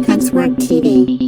Cutswork TV.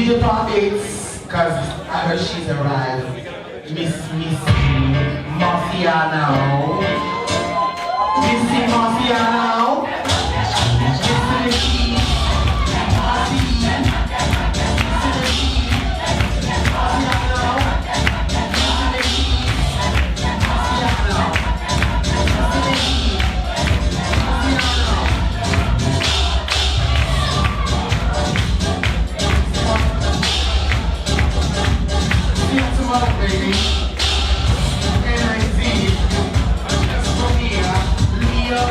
DJ Papi, because I heard she's arrived. Miss Mafia now. Missy Mafia now. Missy baby. And I see just from here, Leo,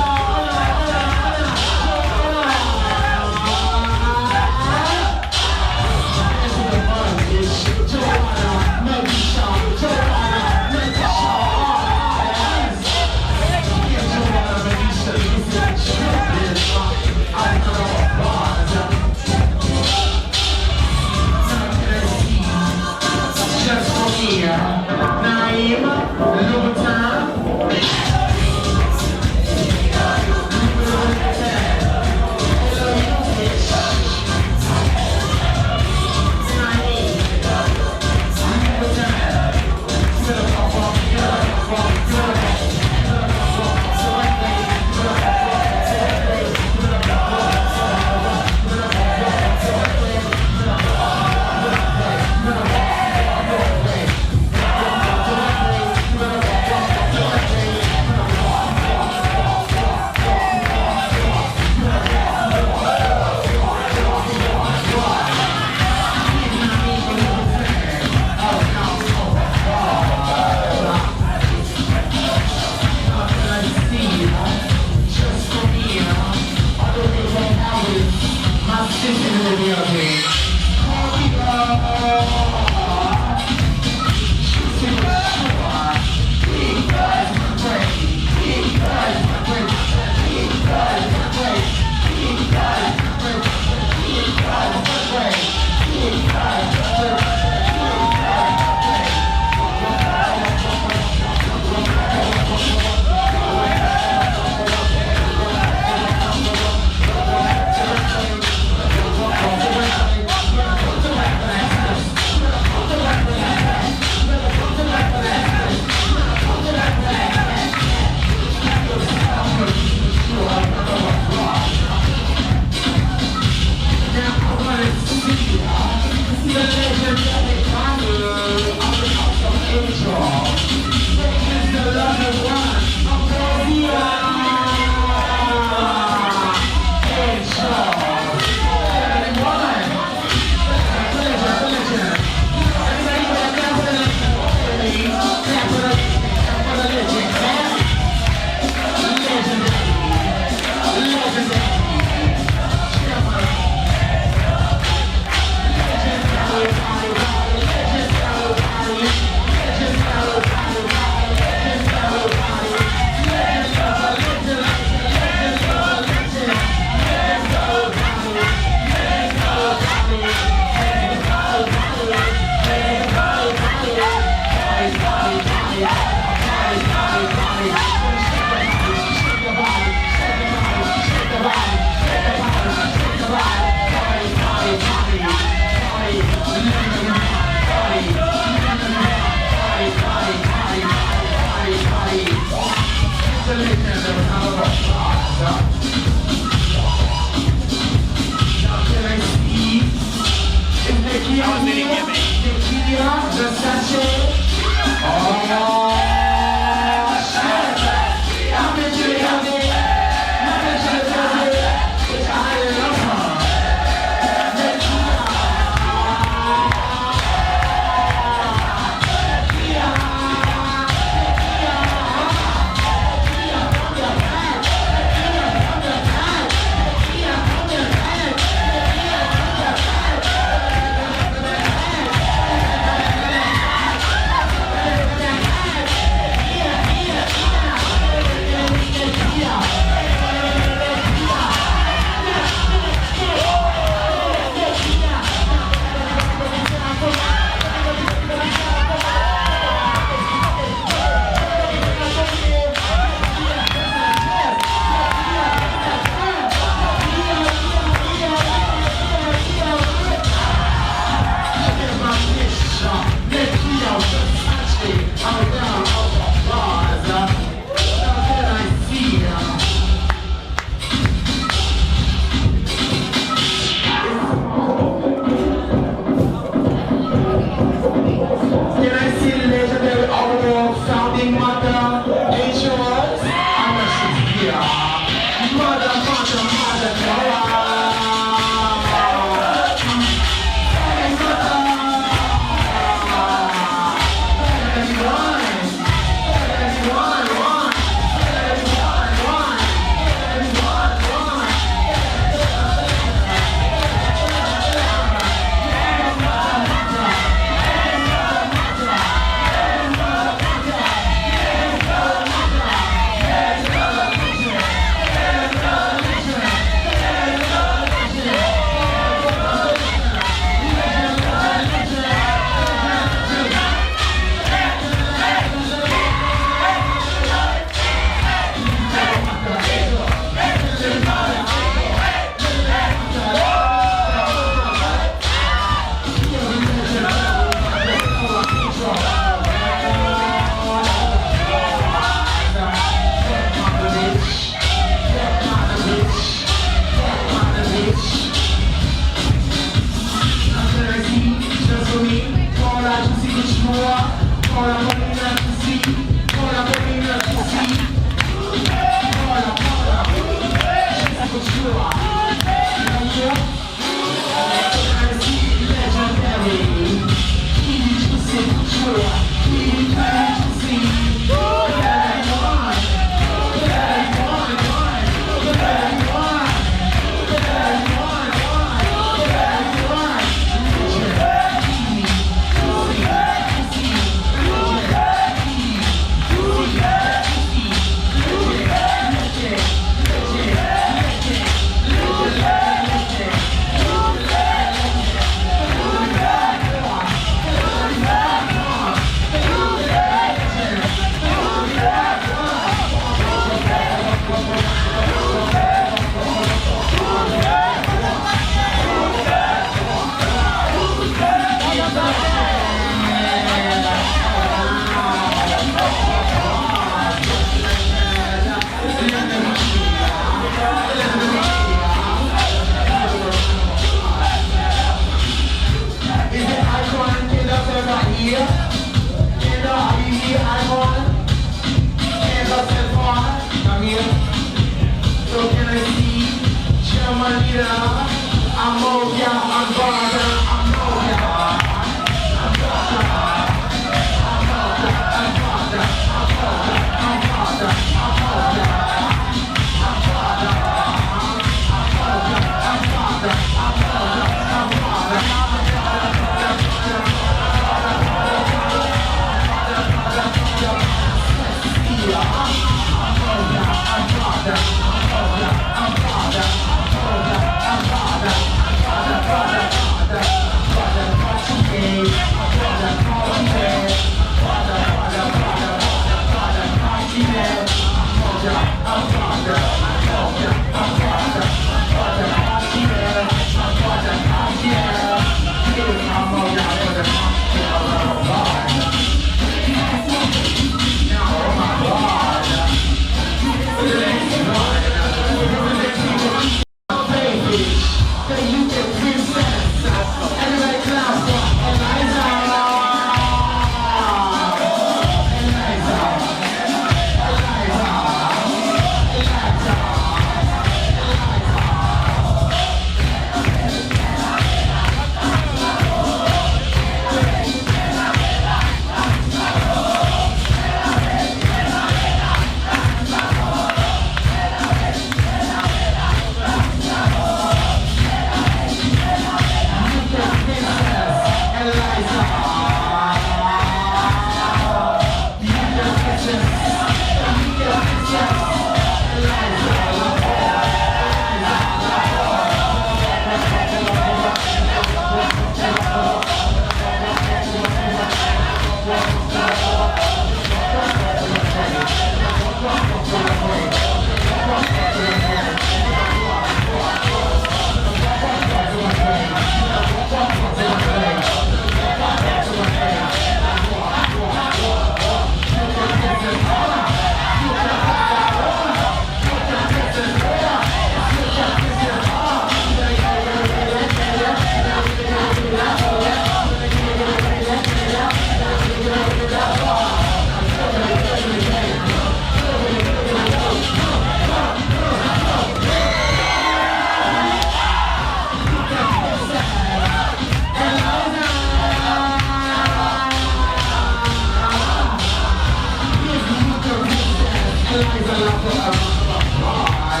raise a lot of applause.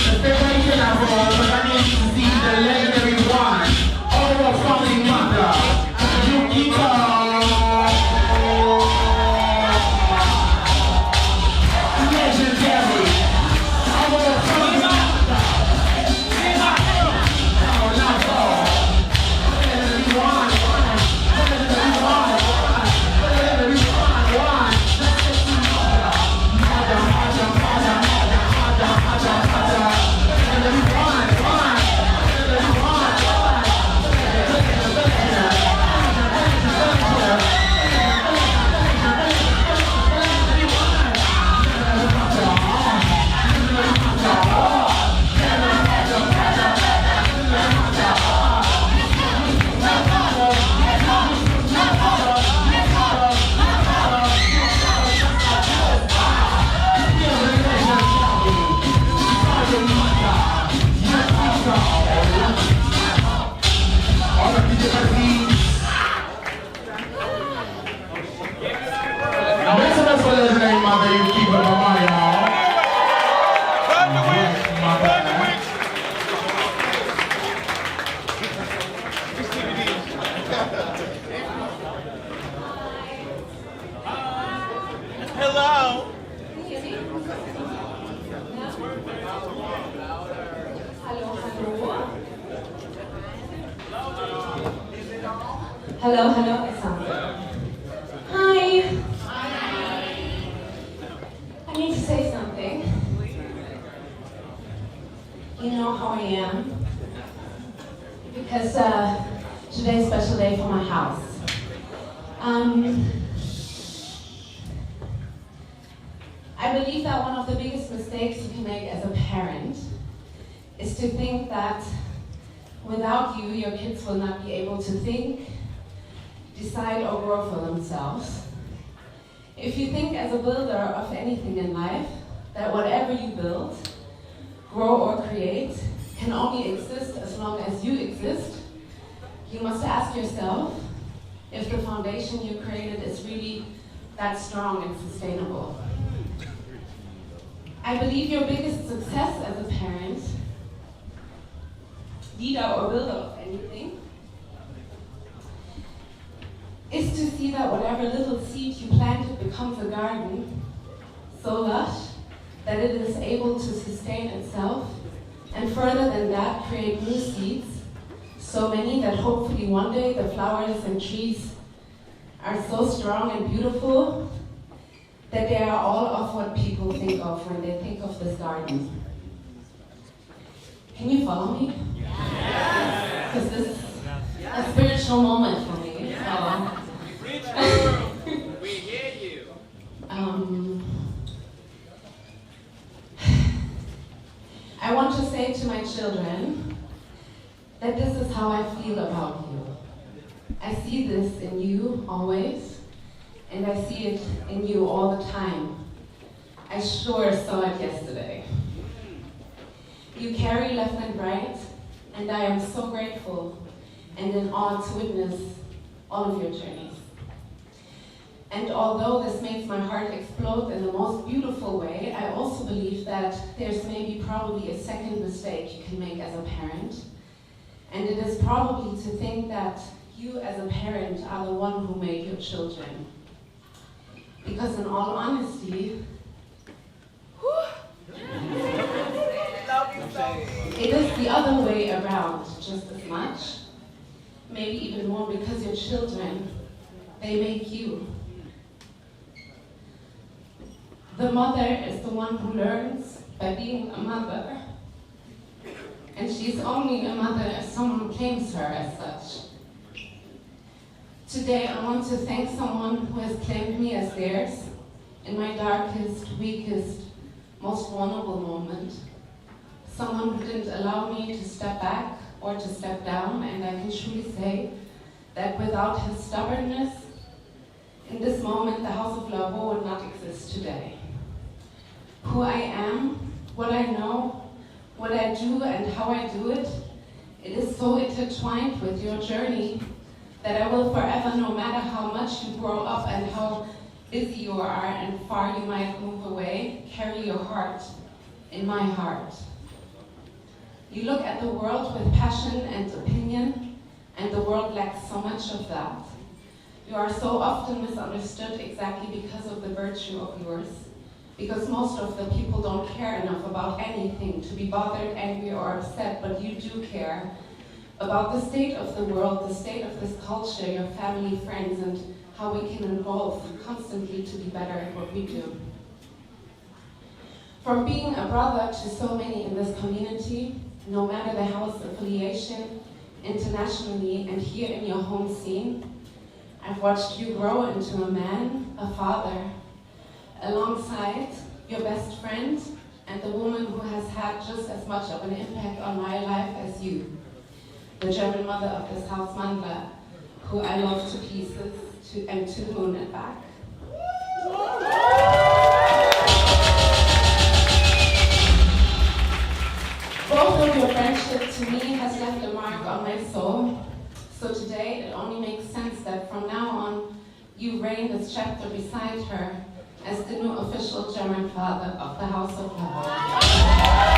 The federation of all, but I need to see the legendary one, our founding mother, Kiki. Hello, hello, it's Sandra. Hi. I need to say something. You know how I am. Because today's a special day for my house. I believe that one of the biggest mistakes you can make as a parent is to think that without you, your kids will not be able to think, decide, or grow for themselves. If you think as a builder of anything in life, that whatever you build, grow or create, can only exist as long as you exist, you must ask yourself if the foundation you created is really that strong and sustainable. I believe your biggest success as a parent, leader or builder of anything, is to see that whatever little seed you planted becomes a garden so lush that it is able to sustain itself, and further than that, create new seeds, so many that hopefully one day the flowers and trees are so strong and beautiful that they are all of what people think of when they think of this garden. Can you follow me? Yes! Because this is a spiritual moment for me. We hear you. I want to say to my children that this is how I feel about you. I see this in you always, and I see it in you all the time. I sure saw it yesterday. You carry left and right, and I am so grateful and in awe to witness all of your journeys. And although this makes my heart explode in the most beautiful way, I also believe that there's maybe probably a second mistake you can make as a parent. And it is probably to think that you as a parent are the one who made your children. Because in all honesty, it is the other way around just as much, maybe even more, because your children, they make you. The mother is the one who learns by being a mother, and she's only a mother if someone claims her as such. Today I want to thank someone who has claimed me as theirs in my darkest, weakest, most vulnerable moment. Someone who didn't allow me to step back or to step down, and I can truly say that without his stubbornness, in this moment the House of Lavo would not exist today. Who I am, what I know, what I do and how I do it, it is so intertwined with your journey that I will forever, no matter how much you grow up and how busy you are and far you might move away, carry your heart in my heart. You look at the world with passion and opinion, and the world lacks so much of that. You are so often misunderstood exactly because of the virtue of yours, because most of the people don't care enough about anything to be bothered, angry, or upset, but you do care about the state of the world, the state of this culture, your family, friends, and how we can evolve constantly to be better at what we do. From being a brother to so many in this community, no matter the house affiliation, internationally and here in your home scene, I've watched you grow into a man, a father, alongside your best friend and the woman who has had just as much of an impact on my life as you, the German mother of this house, Mandla, who I love to pieces, and to the moon and back. Both of your friendship to me has left a mark on my soul. So today it only makes sense that from now on you reign this chapter beside her as the new official German father of the House of Love.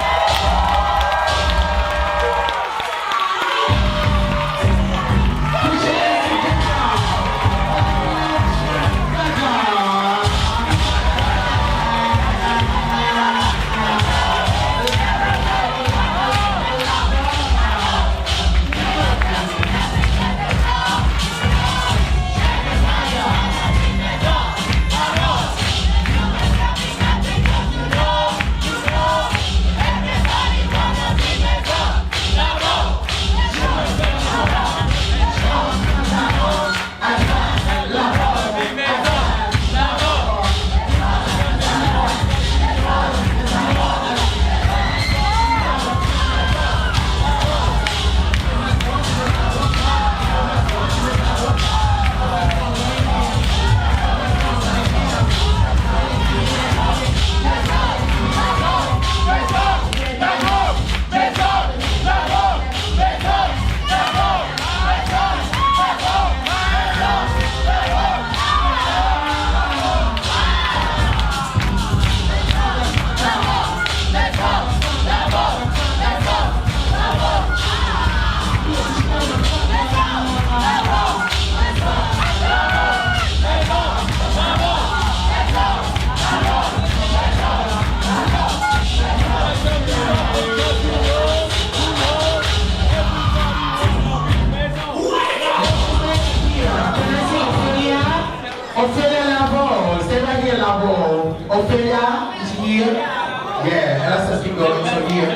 Ophelia is here. Yeah, LSS can go so here.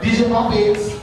DJ Papi.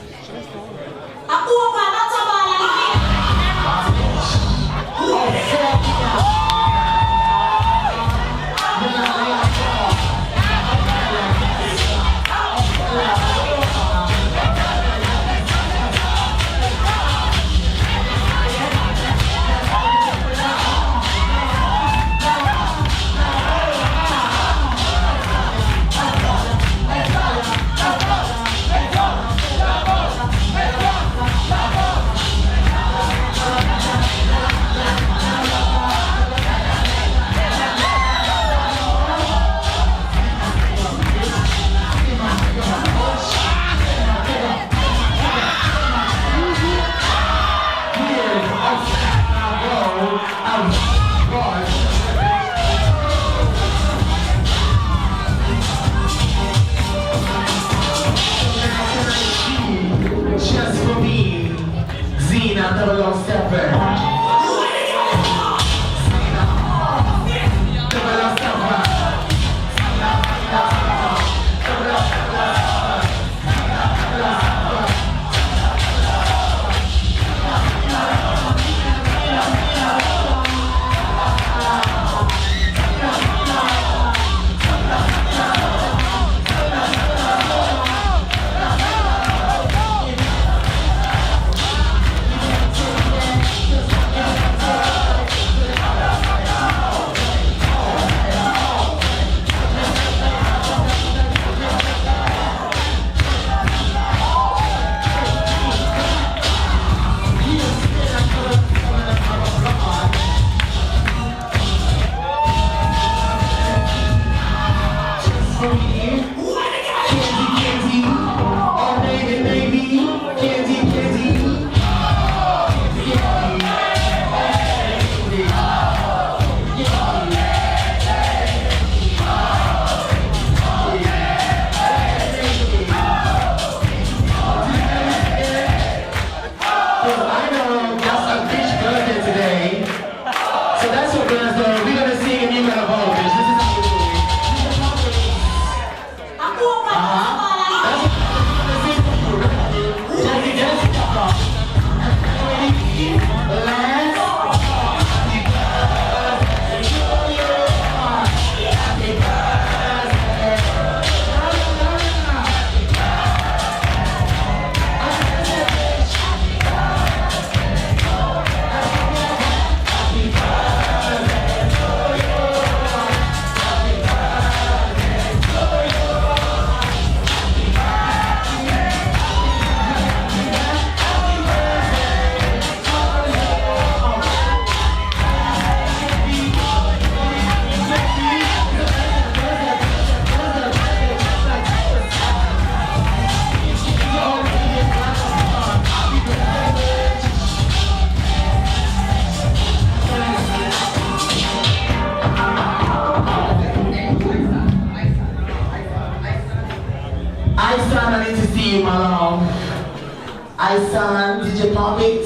Isan, DJ Papi.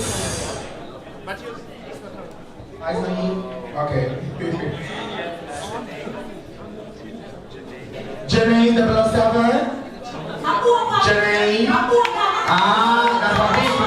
Isan, okay. Janine 007. Janine. Ah, that's what it is.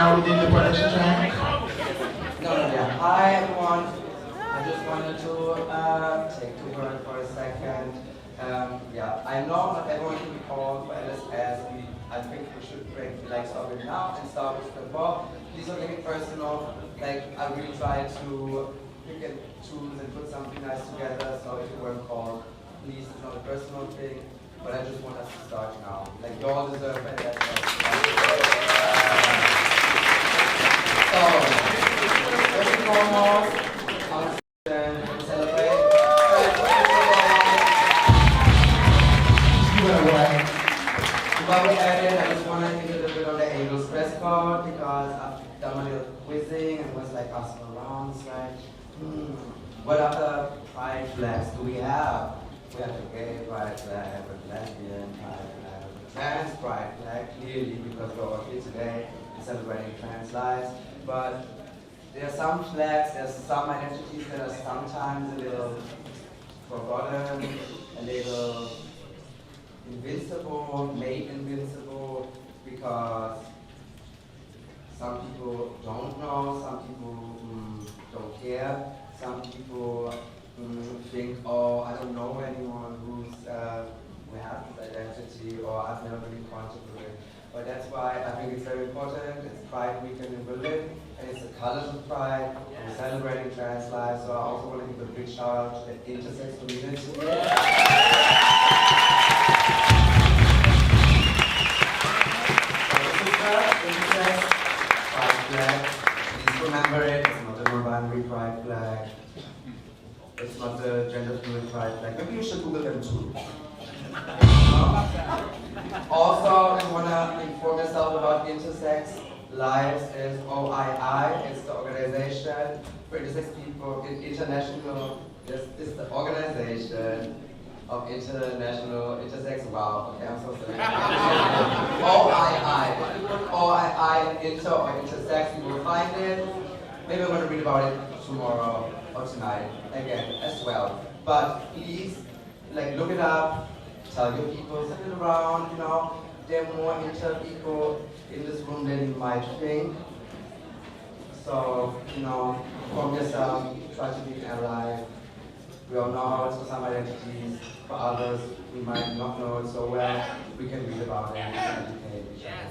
now we did the production track. Yeah. Hi everyone. I just wanted to take the word for a second. Yeah, I know not everyone can be called for LSS. I think we should start it now and start with the ball. Please don't take it personal. I really try to pick and choose and put something nice together. So if you weren't called, please, it's not a personal thing. But I just want us to start now. You all deserve it. So, first and foremost, on celebrate. Before we edit, I just want to give you a little bit of the Angel's dress code because I've done a little quizzing and it was asking around. It's what other pride flags do we have? We have the gay pride flag, the lesbian pride flag, the trans pride flag, clearly because we're all here today celebrating trans lives. But there are some flags, there's some identities that are sometimes a little forgotten, a little invincible, made invincible, because some people don't know, some people don't care, some people think, oh, I don't know anyone who has this identity, or I've never been in contact with it. But that's why I think it's very important. It's Pride Weekend in Berlin, and it's the colors of Pride, and we're celebrating trans lives. So I also want to give a big shout out to the intersex community. Intersex Pride flag. Please remember it. It's not a non-binary Pride flag. It's not the gender fluid Pride flag. Maybe you should Google them too. Also, if you want to inform yourself about intersex lives, is OII. It's the Organization for Intersex People International. This is the Organization of International Intersex. Wow, okay, I'm so sorry. OII. If you put OII in inter or intersex, you will find it. Maybe I'm going to read about it tomorrow or tonight again as well. But please, look it up. Tell your people, send it around, there are more inter people in this room than you might think. So, inform yourself, try to be an ally. We all know how it's for some identities, for others, we might not know it so well. We can read about it and educate each other.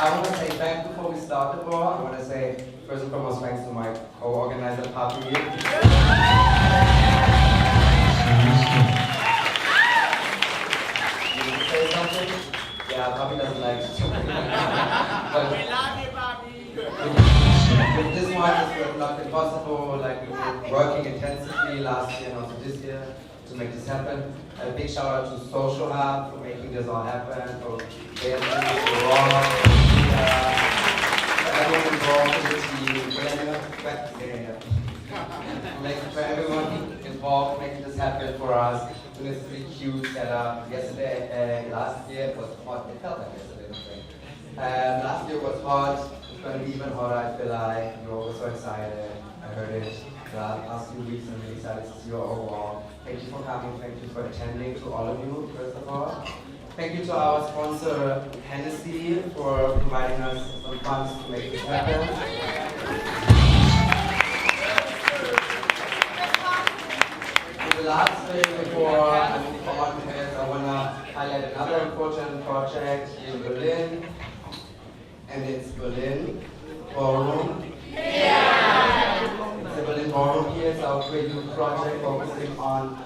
I want to say thanks before we start the ball. I want to say first and foremost thanks to my co-organizer Papi. You want to say something? Yeah, Papi doesn't like to talk. We love you, Papi. With this one, it would not been possible. We were working intensively last year and also this year to make this happen. A big shout out to Social Hub for making this all happen. For everyone involved in the team, for everyone involved making this happen for us. So this is a cute setup. Last year it was hot. It felt like yesterday, last year was hot. It's going to be even hotter, I feel like. We're all so excited. I heard it the last few weeks and I'm really excited to see you all overall. Thank you for coming. Thank you for attending, to all of you, first of all. Thank you to our sponsor, Hennessy, for providing us some funds to make this happen. The last thing before I move on is I want to highlight another important project in Berlin, and it's Berlin Ballroom. Yeah. It's the Berlin Ballroom here. It's our creative project focusing on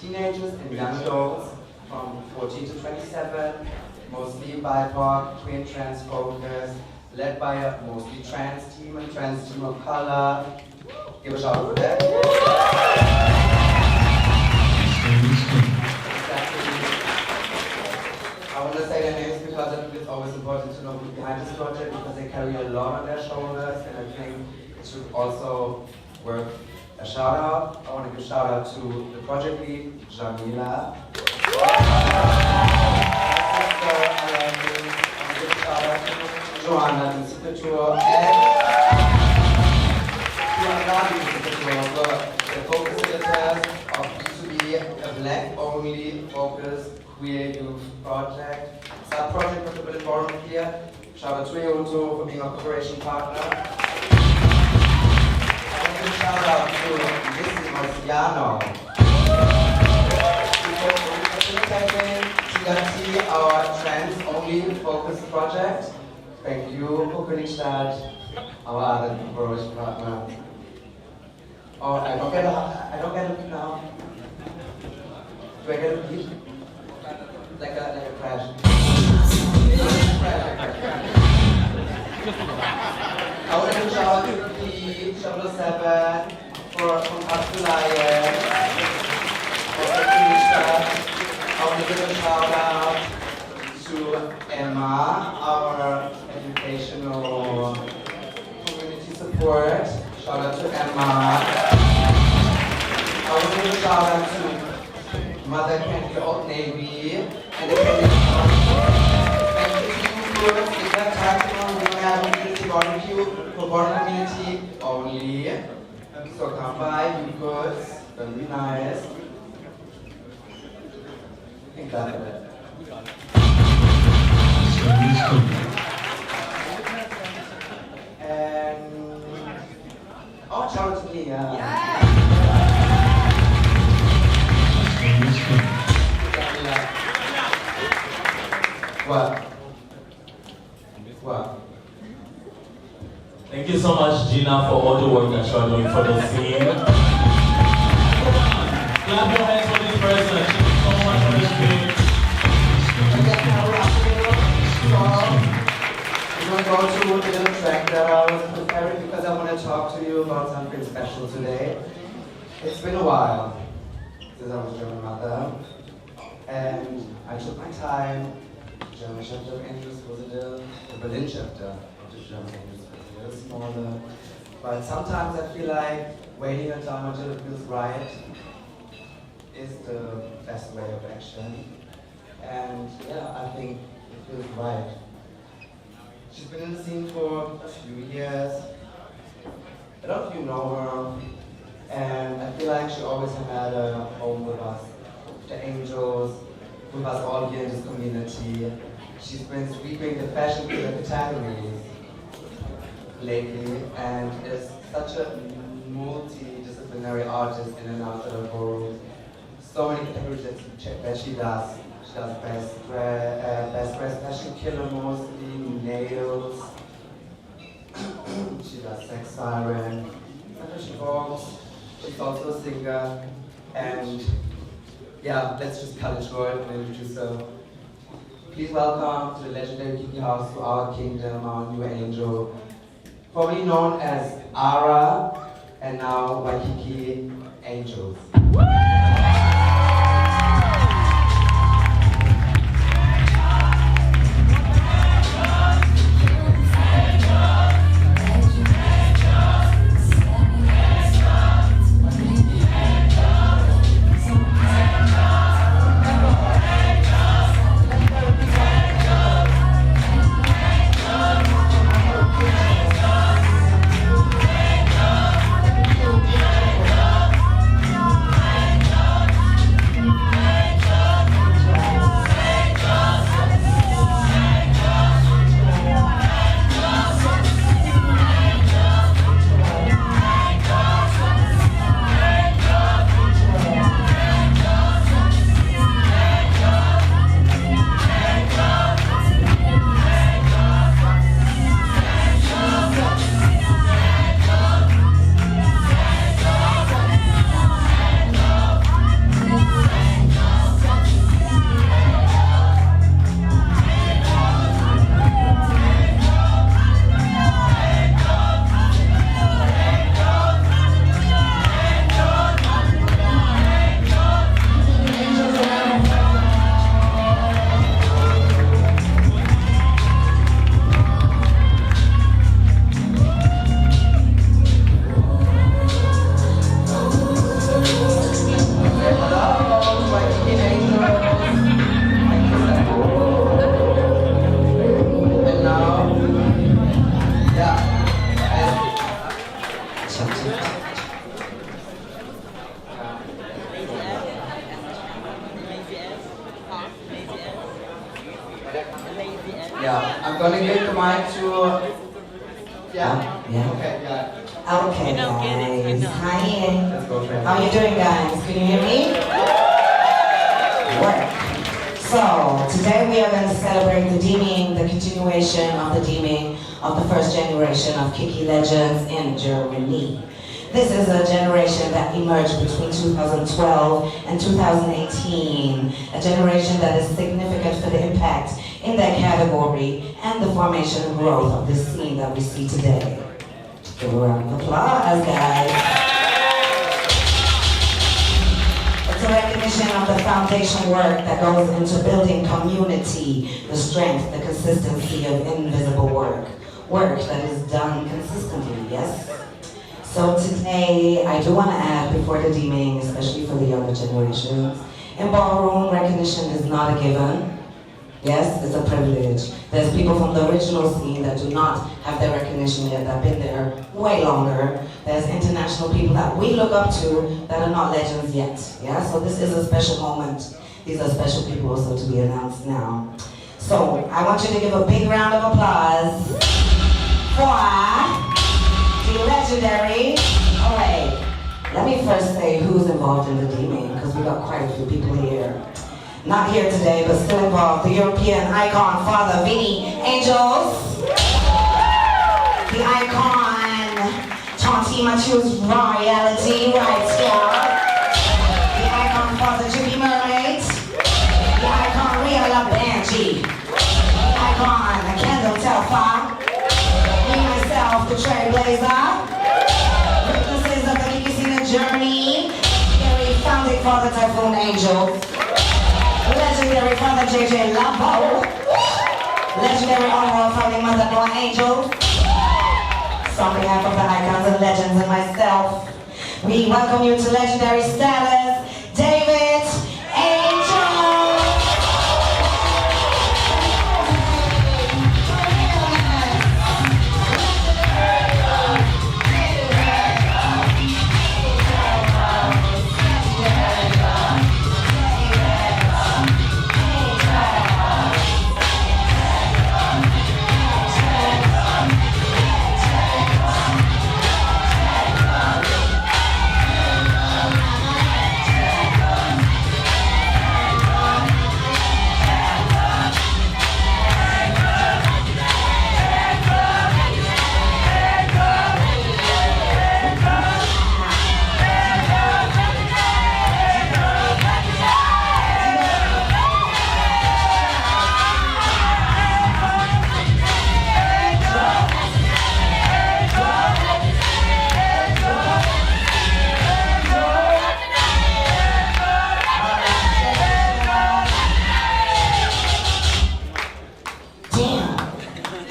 teenagers and young adults from 14 to 27, mostly BIPOC, queer, trans focused, led by a mostly trans team and trans team of color. Give a shout out for that. I want to say their names because I think it's always important to know who's behind this project because they carry a lot on their shoulders, and I think it should also work a shout out. I want to give a shout out to the project lead, Jamila. Joanna, the secretary, and the co-facilitators of B2B, a Black-only focused queer youth project. Sub-project with the Bullet Forum here. Shout out to Eoto for being our cooperation partner. I want to shout out to Missy Marciano. Facilitating our trans-only focused project. Thank you for Königstadt, our other cooperation partner. Oh, I don't get a beat now. Do I get a beat? Like a crash. I want to shout out to Kiki, Chapter 7, from Lion, for Königstadt. I want to give a shout out to Emma, our educational community support. Shout out to Emma. I want to give a shout out to Mother Candy Old Navy and the Candy Thank you if that time we have a community barbecue for born community only. So come by, you goods, that'll be nice. I think that's it. And oh, shout out to me, yeah. What? Thank you so much, Gina, for all the work that you're doing for the scene. Clap your hands for this person. Thank you so much for this scene. We're going to go to the little track that I was preparing because I want to talk to you about something special today. It's been a while since I was a German mother, and I took my time. The German chapter of Angels was the Berlin chapter of the German Angels was a little smaller. But sometimes I feel like waiting a time until it feels right is the best way of action. And yeah, I think it feels right. She's been in the scene for a few years. A lot of you know her, and I feel like she always had a home with us, the angels, with us all here in this community. She's been sweeping the fashion categories lately, and is such a multidisciplinary artist in and out of the world. So many categories that she does. She does best dress, fashion killer mostly, nails. She does sex siren. Sometimes she walks. She's also a singer. And yeah, let's just cut it short and introduce her. Please welcome to the legendary Kiki house, to our kingdom, our new angel, formerly known as Ara, and now Waikiki Angels. I'm gonna give the mic to. Yeah? Yeah. Okay, yeah. Okay, guys. Hi. Let's go, Trent. How you doing, guys? Can you hear me? Work. So, today we are going to celebrate the deeming, the continuation of the deeming of the first generation of Kiki legends in Germany. This is a generation that emerged between 2012 and 2018, a generation that is significant for the impact in that category and the formation and growth of this scene that we see today. Give a round of applause, guys. It's a recognition of the foundation work that goes into building community, the strength, the consistency of invisible work. Work that is done consistently, yes? So today, I do want to add before the deeming, especially for the younger generations, in ballroom, recognition is not a given. Yes, it's a privilege. There's people from the original scene that do not have their recognition yet, that have been there way longer. There's international people that we look up to that are not legends yet. Yeah, so this is a special moment. These are special people also to be announced now. So I want you to give a big round of applause for the legendary. Oh wait, let me first say who's involved in the deeming, because we got quite a few people here. Not here today, but still involved. The European icon, Father Vinny Angels. The icon, Tonti Matthews Royalty, right here. The icon, Father Jimmy Mermaid. The icon, Rhea Banji. The icon, Kendall Telfa. Me, myself, the Trailblazer. Witnesses of the Kiki scene journey. Very founding Father Typhoon Angel. Legendary Father JJ Lambo. Legendary Honorable Founding Mother Noah Angel. So on behalf of the icons and legends and myself, we welcome you to legendary status, David Angel.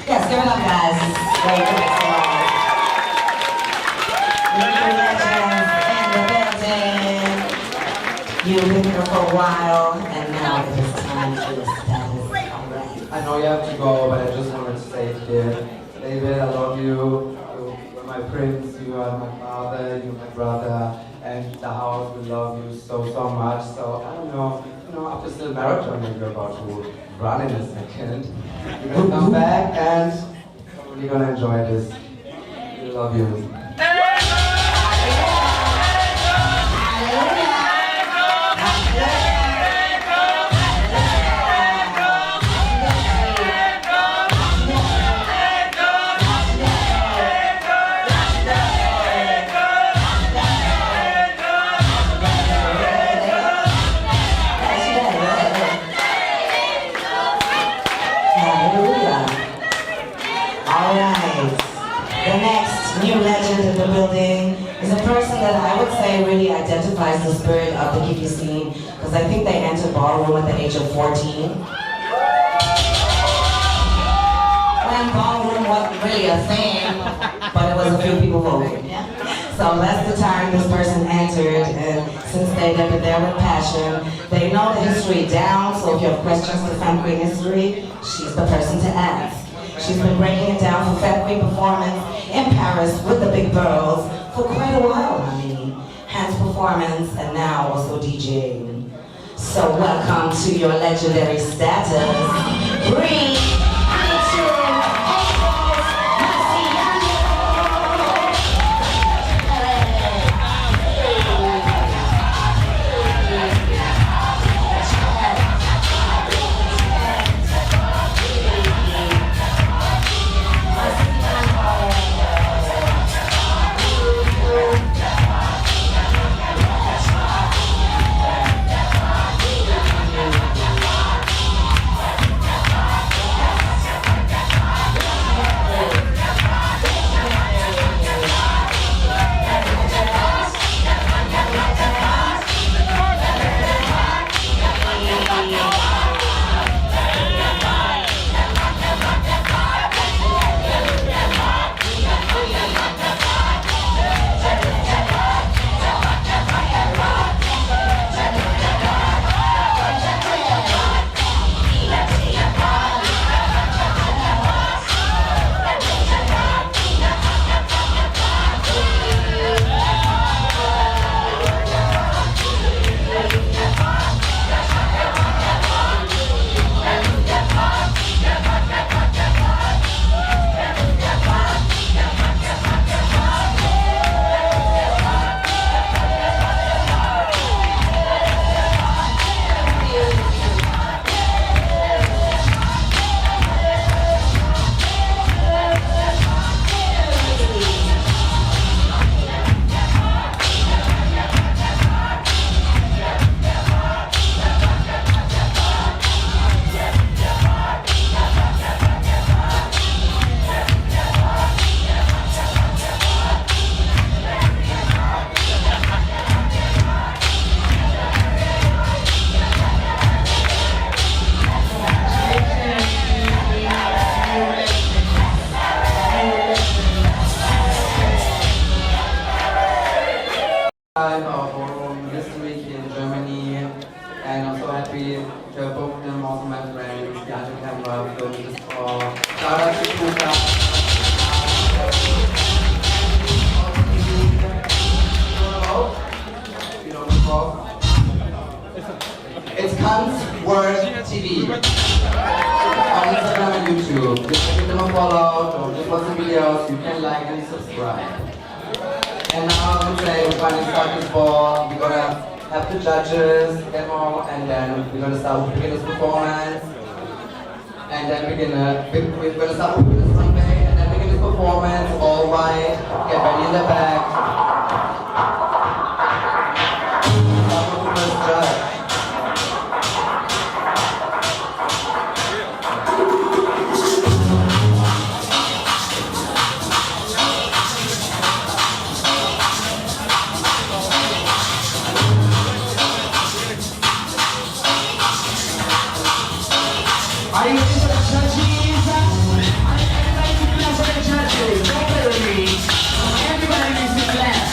Yes, give it up, guys. Very good. Legends in the building. You've been here for a while, and now it is time for the status. All right. I know you have to go, but I just wanted to say it here. David, I love you. You're my prince, you are my father, you're my brother, and the house will love you so much. So, I don't know, after the marathon that you're about to run in a second, you're gonna come back and we're gonna enjoy this. We love you. Really identifies the spirit of the Kiki scene, because I think they entered ballroom at the age of 14. When ballroom wasn't really a thing, but it was a few people voting. So that's the time this person entered, and since they've been there with passion, they know the history down, so if you have questions to Femme Queen history, she's the person to ask. She's been breaking it down for Femme Queen performance in Paris with the big girls for quite a while, Hands performance, and now also DJing. So welcome to your legendary status. Bring this week in Germany, and I'm so happy to have both of them, also my friends, Gina camera, filming this all. Shout out to Kiki. You know what's called? It's Cunts Word TV on Instagram and YouTube. Just give them a follow, or just watch the videos, you can like and subscribe. And now I'm gonna say we're going to start this ball. We're gonna have the judges demo, and then we're gonna start with beginner's performance. And then we're gonna start with beginner's runway, and then beginner's performance, all white, get ready in the back. Start with the first judge. Are you ready for the judges? I'd like to clap for the judges. Don't play with me. Everybody needs to clap.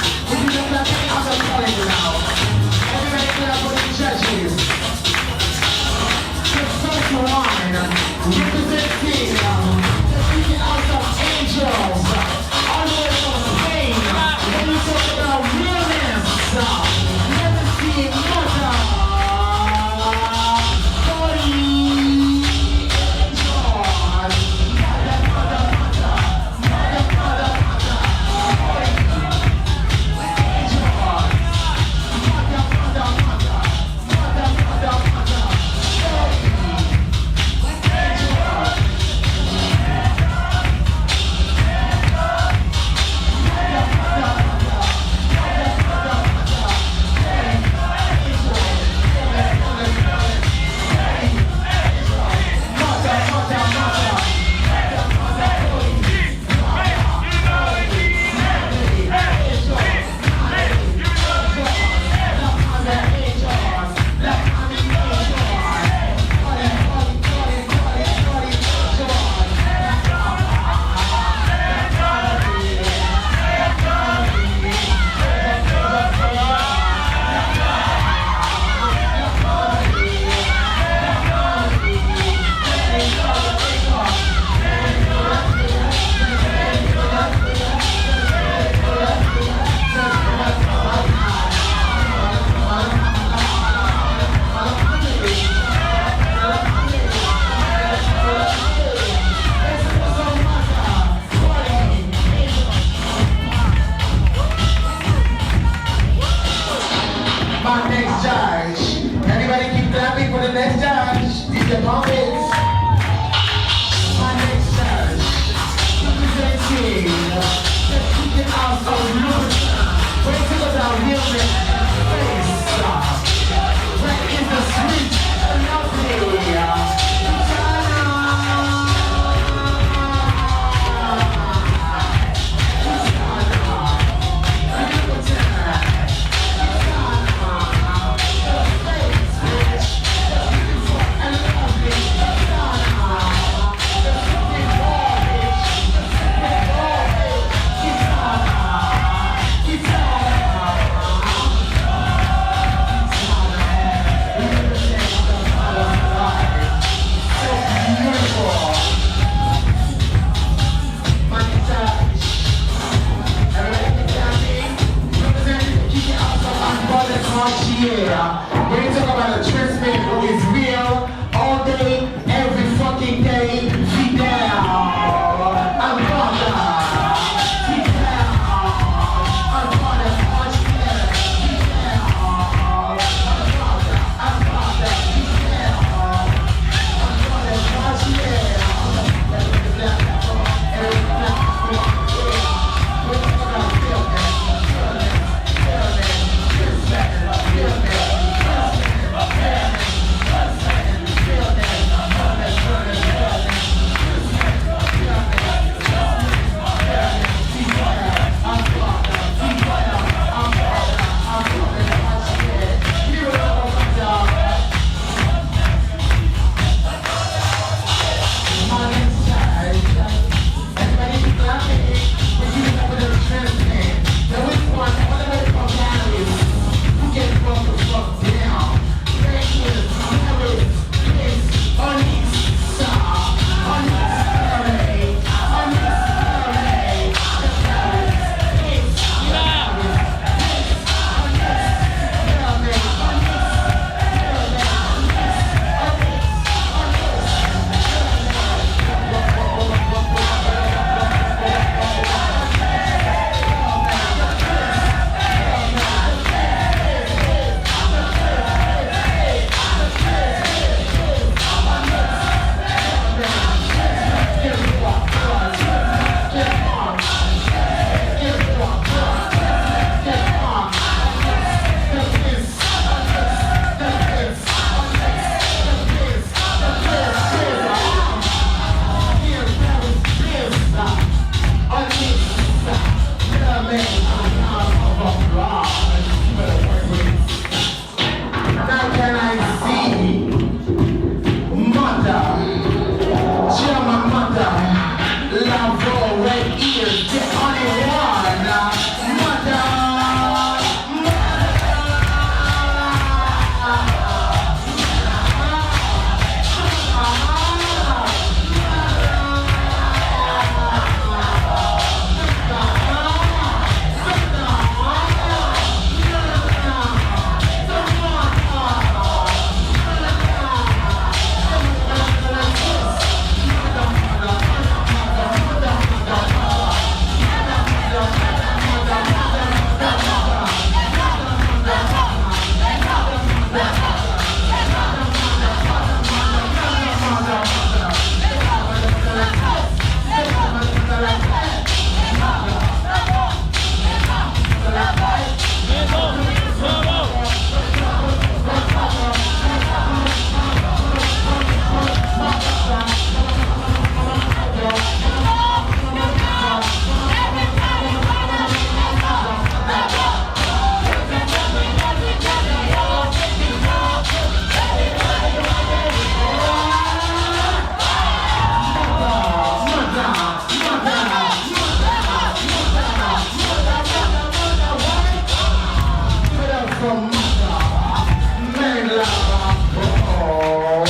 for mother, man lover. Oh,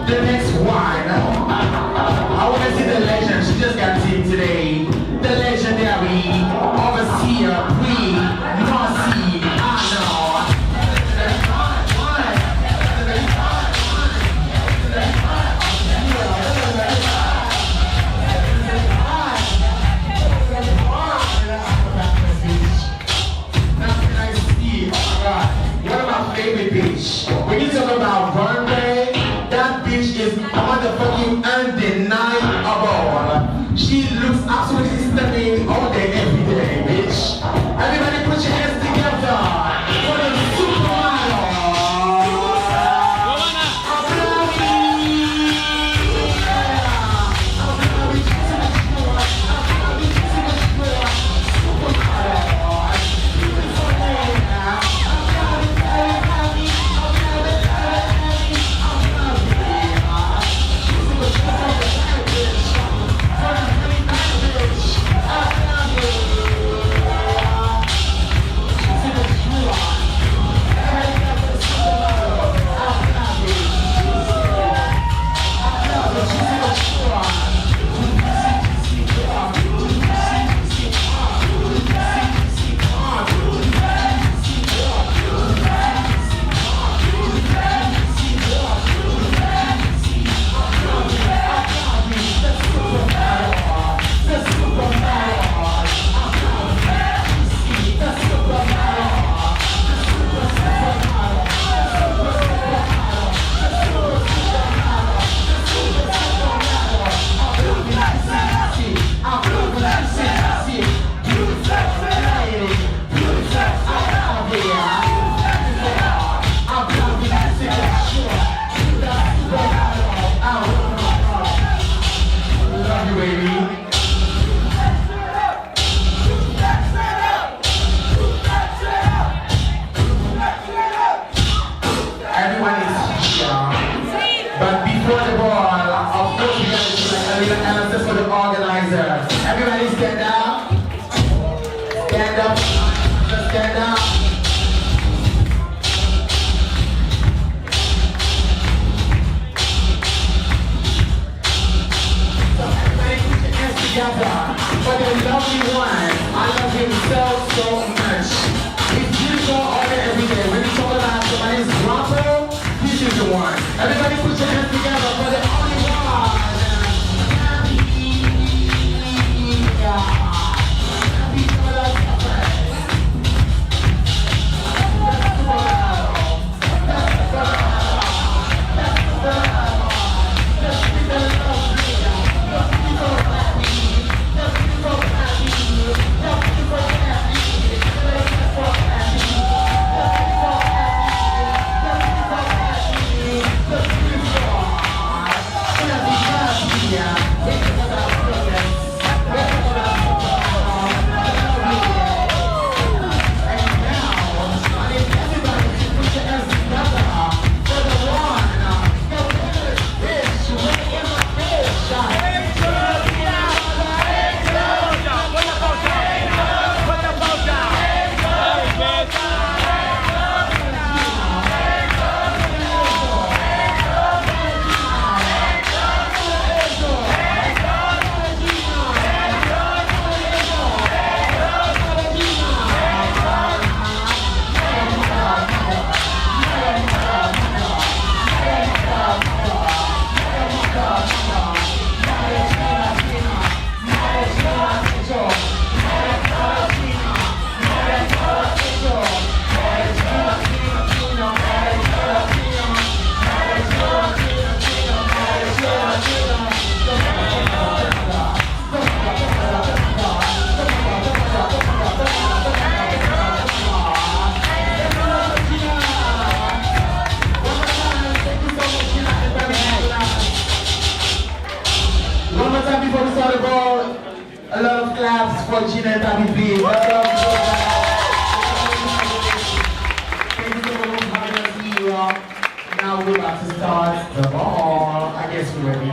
the next one, I want to see the legend. She just got seen today. The legendary overseer, Marcy Arnold. One of my favorite beach. When you talk about Burnway, that beach is motherfucking undeniable. She looks absolutely stunning all day, every day, bitch. Everybody put your hands together for the supermodel. Everyone is here. But before the ball, of course we gotta do like a little LSS for the organizer. Everybody stand up. Stand up. Just stand up. So everybody put your hands together for the lovely one. I love him so much. He's beautiful all day, every day. When you talk about somebody's rapper, this is the one. Everybody put your hands together for the only one. A lot of claps for Gina and Papi. Thank you so much for having us here. Now we're about to start the ball. I guess we're ready.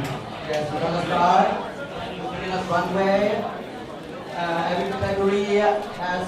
Yes, we're gonna start. runway. Every category has